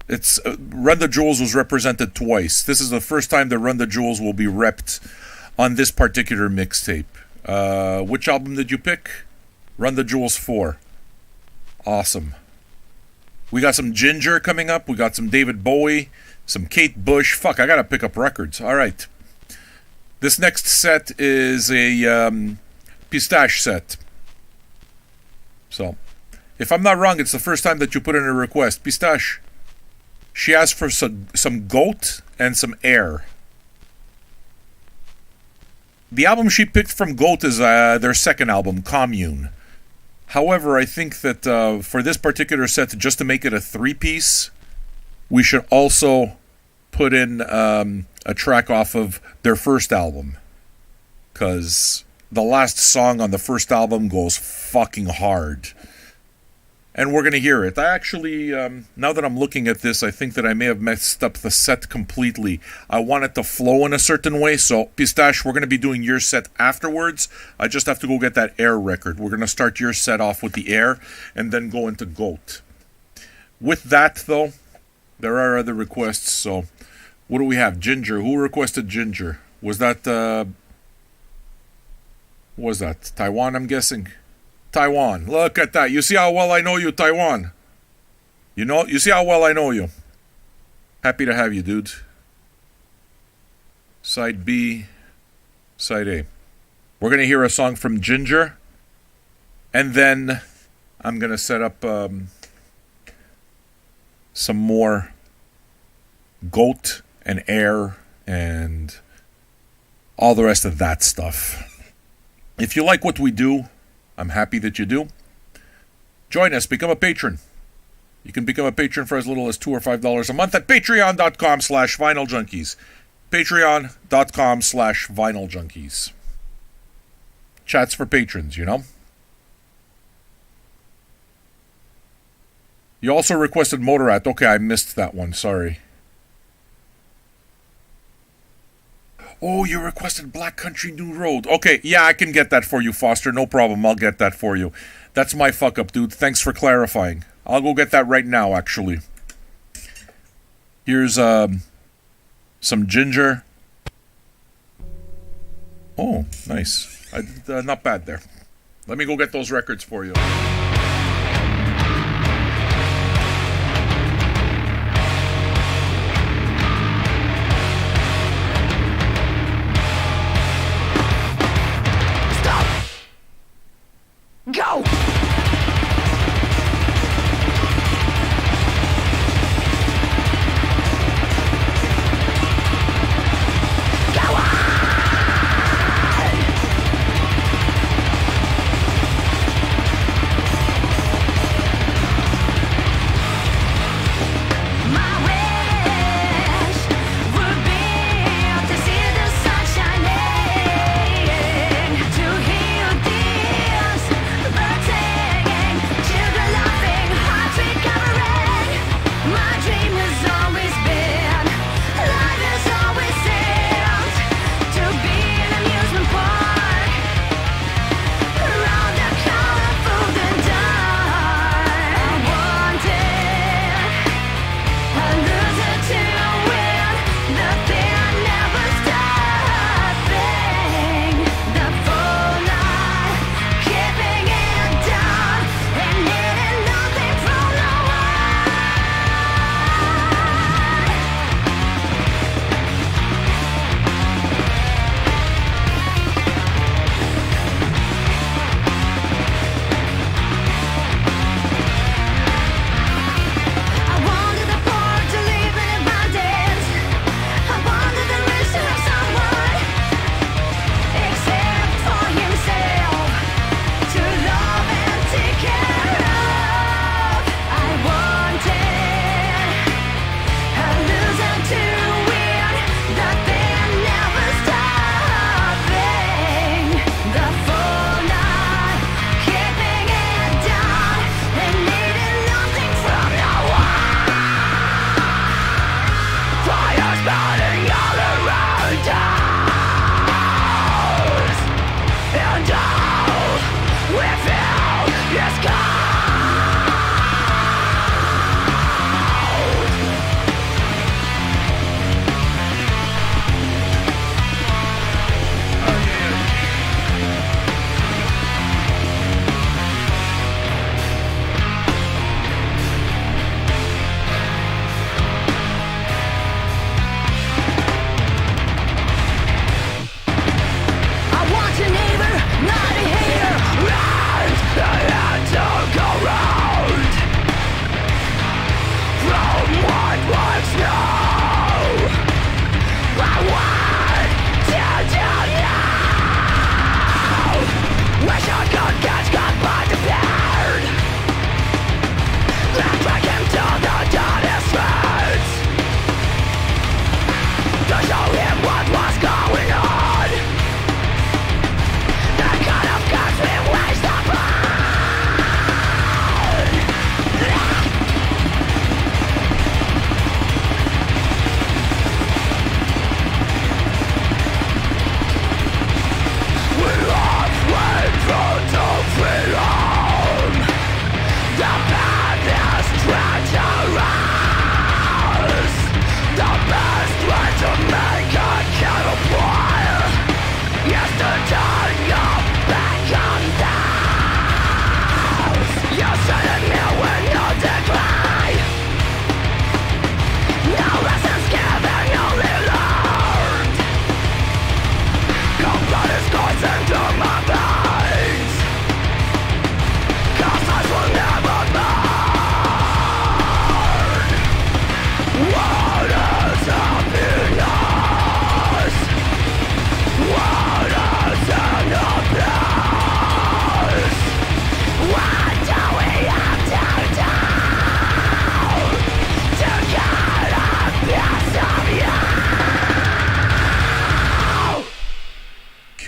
It's Run the Jewels was represented twice. This is the first time that Run the Jewels will be repped on this particular mixtape. Which album did you pick? Run the Jewels 4. Awesome. We got some Ginger coming up. We got some David Bowie, some Kate Bush. Fuck, I gotta pick up records. All right. This next set is a Pistache set. So, if I'm not wrong, it's the first time that you put in a request. Pistache. She asked for some Goat and some Air. The album she picked from Goat is their second album, Commune. However, I think that for this particular set, just to make it a 3-piece, we should also put in a track off of their first album. Because the last song on the first album goes fucking hard. And we're going to hear it. I actually, now that I'm looking at this, I think that I may have messed up the set completely. I want it to flow in a certain way. So, Pistache, we're going to be doing your set afterwards. I just have to go get that Air record. We're going to start your set off with the Air and then go into Goat. With that, though, there are other requests. So, what do we have? Ginger. Who requested Ginger? Was that Taiwan, I'm guessing? Taiwan. Look at that. You see how well I know you, Taiwan? You see how well I know you. Happy to have you, dude. Side B, side A. We're going to hear a song from Ginger. And then I'm going to set up some more Goat and Air and all the rest of that stuff. If you like what we do, I'm happy that you do. Join us. Become a patron. You can become a patron for as little as $2 or $5 a month at patreon.com/vinyljunkies. Patreon.com/vinyljunkies. Chats for patrons, you know? You also requested Motorrat. Okay, I missed that one. Sorry. Oh, you requested Black Country New Road. Okay, yeah, I can get that for you, Foster. No problem. I'll get that for you. That's my fuck up, dude. Thanks for clarifying. I'll go get that right now, actually. Here's some Ginger. Oh, nice. Not bad there. Let me go get those records for you. Go!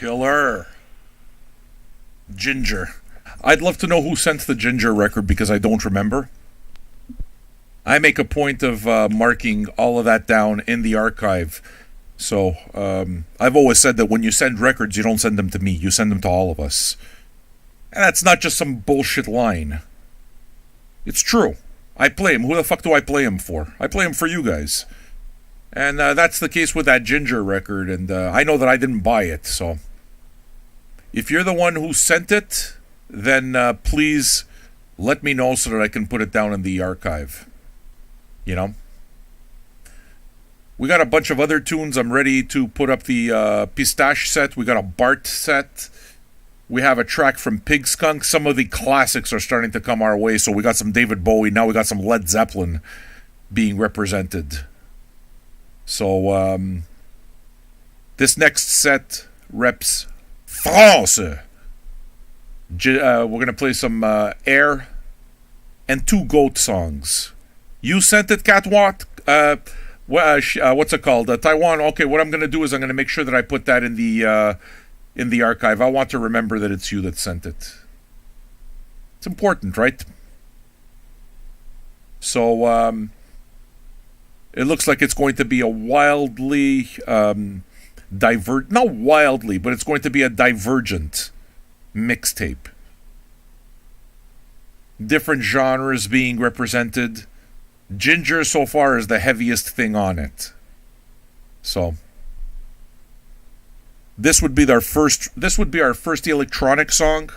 Killer. Ginger. I'd love to know who sent the Ginger record because I don't remember. I make a point of marking all of that down in the archive. So I've always said that when you send records, you don't send them to me. You send them to all of us. And that's not just some bullshit line. It's true. I play him. Who the fuck do I play him for? I play him for you guys. And that's the case with that Ginger record. And I know that I didn't buy it. So if you're the one who sent it, then please let me know so that I can put it down in the archive. You know? We got a bunch of other tunes. I'm ready to put up the Pistache set. We got a Bart set. We have a track from Pig Skunk. Some of the classics are starting to come our way. So we got some David Bowie. Now we got some Led Zeppelin being represented. So this next set reps France. We're going to play some Air and 2 Goat songs. You sent it, Catwat? What's it called? Taiwan. Okay, what I'm going to do is I'm going to make sure that I put that in the archive. I want to remember that it's you that sent it. It's important, right? So it looks like it's going to be a wildly not wildly, but it's going to be a divergent mixtape. Different genres being represented. Ginger so far is the heaviest thing on it. So this would be our first electronic song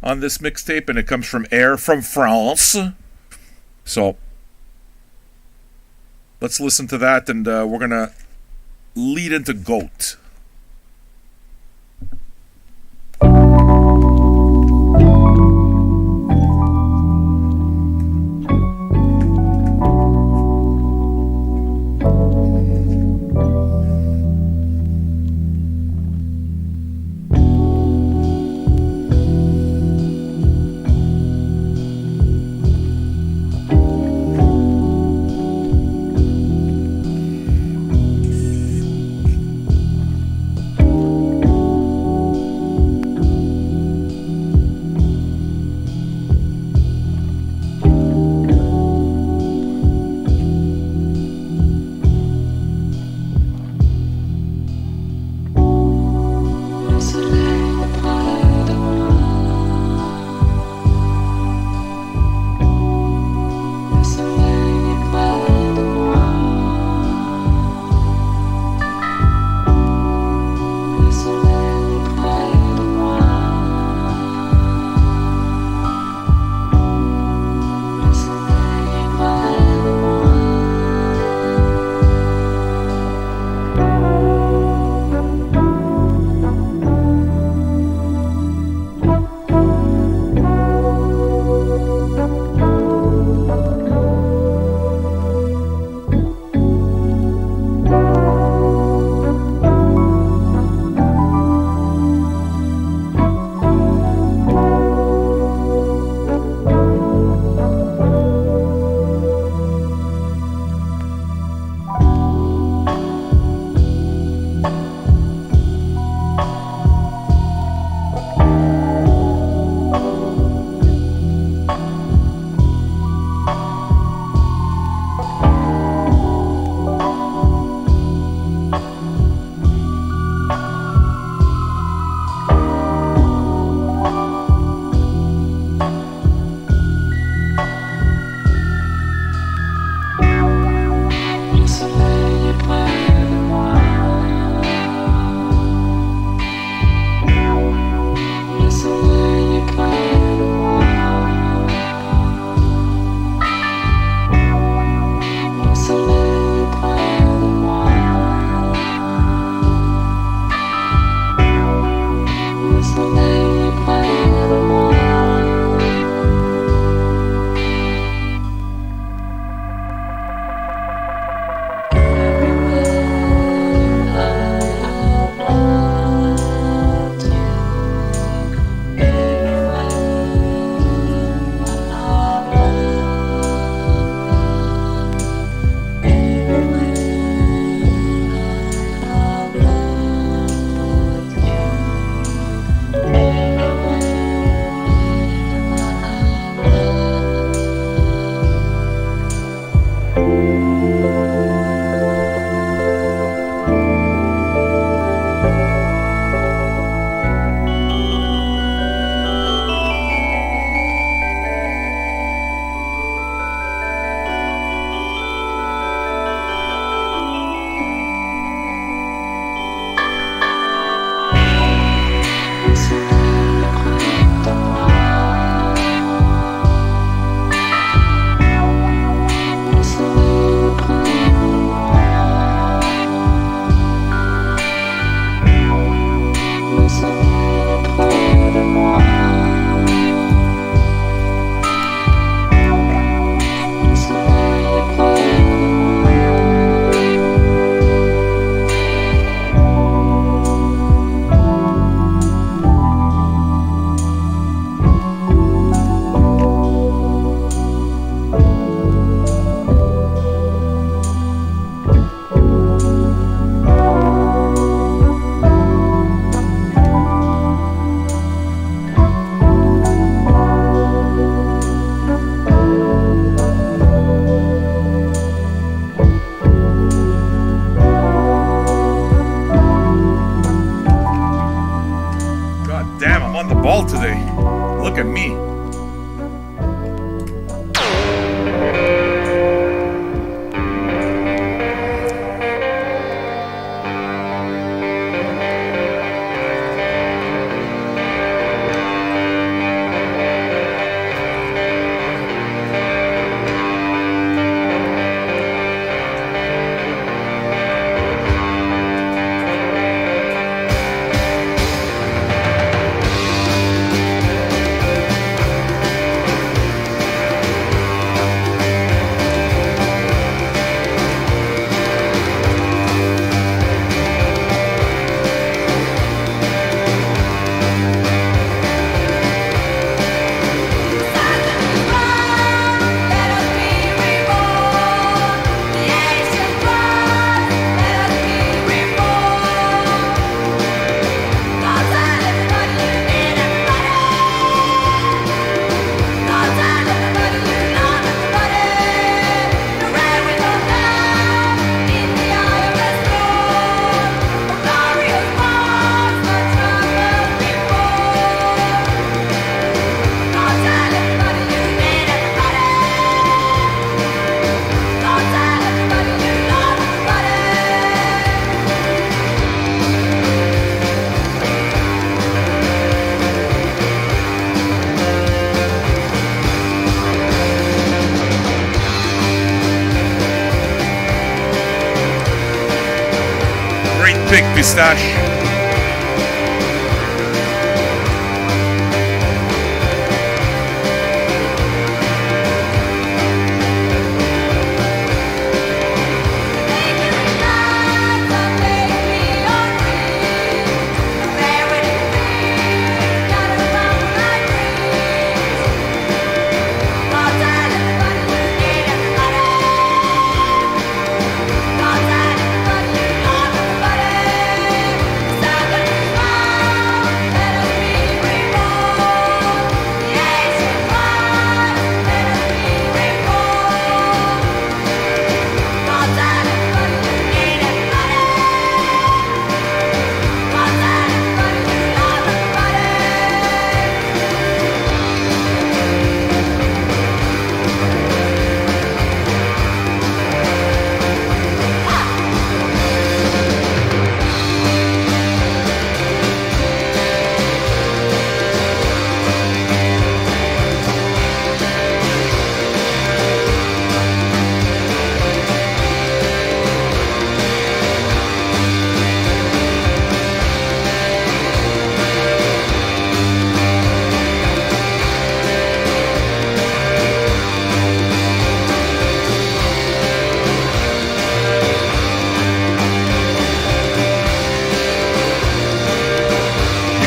on this mixtape, and it comes from Air from France. So let's listen to that, and we're gonna lead into Goat. ball today. Look at me. Big pistache.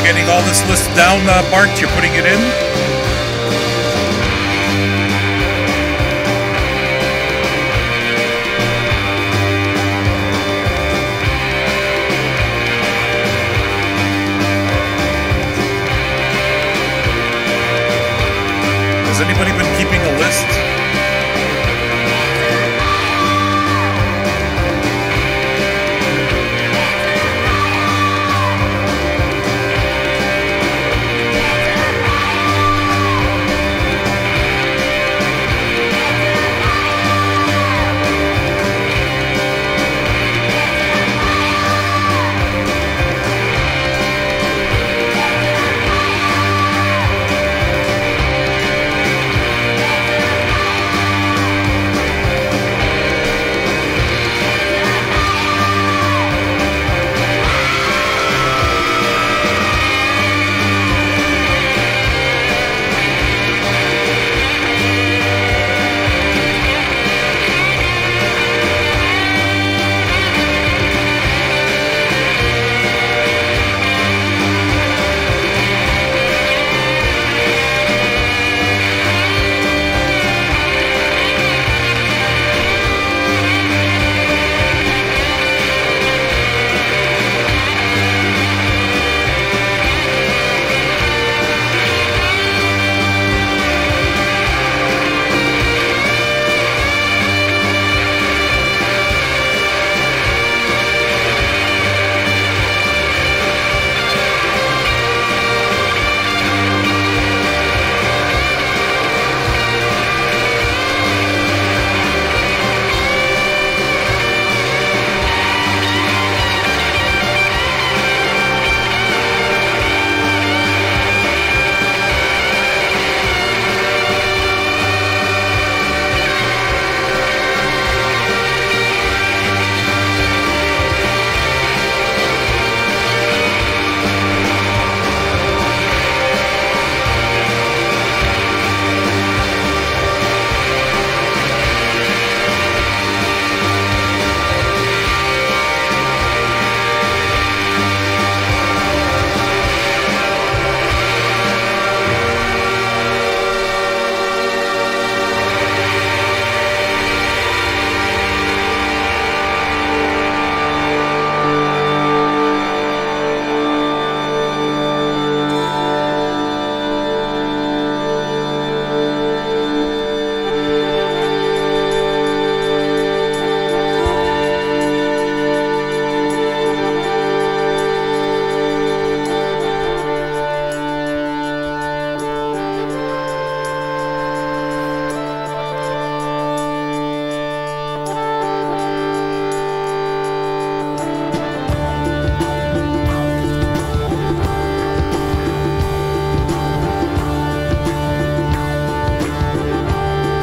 Getting all this list down, Bart? You're putting it in? Has anybody been keeping a list?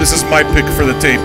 This is my pick for the tape.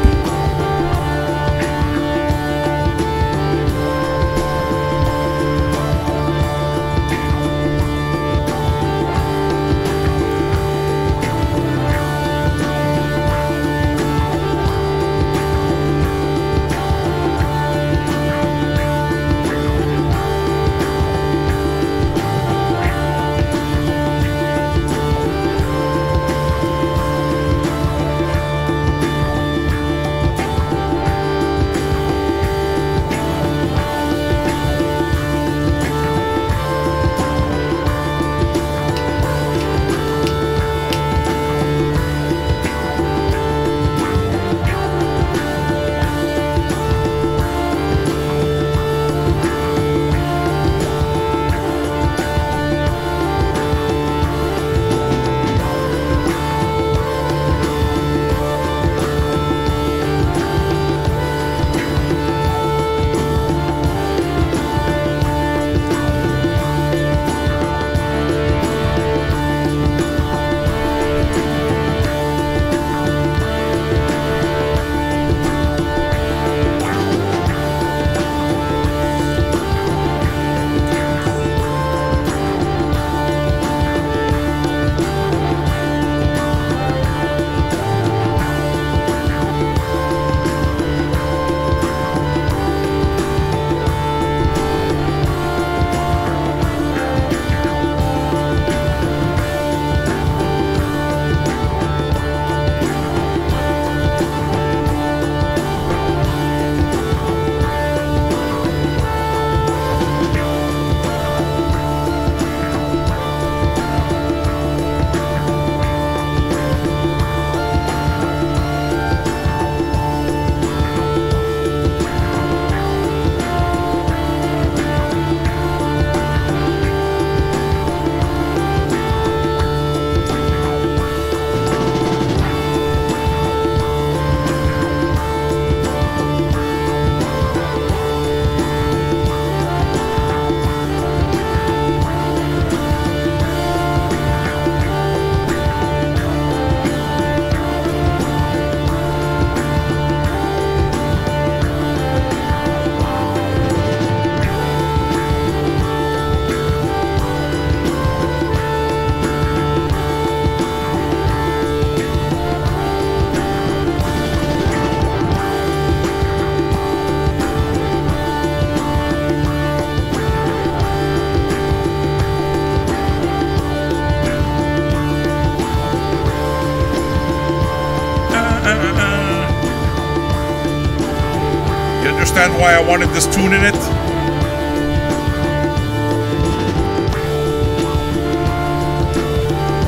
Understand why I wanted this tune in it?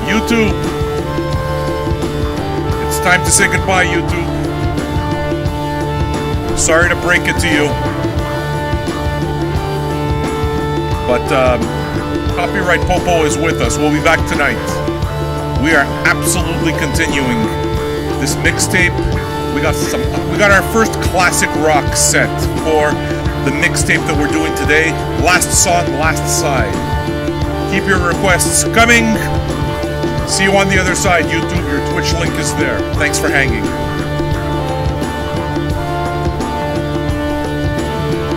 YouTube. It's time to say goodbye, YouTube. Sorry to break it to you. But Copyright Popo is with us. We'll be back tonight. We are absolutely continuing this mixtape. We got our first classic rock set for the mixtape that we're doing today. Last song, last side. Keep your requests coming. See you on the other side, YouTube. Your Twitch link is there. Thanks for hanging.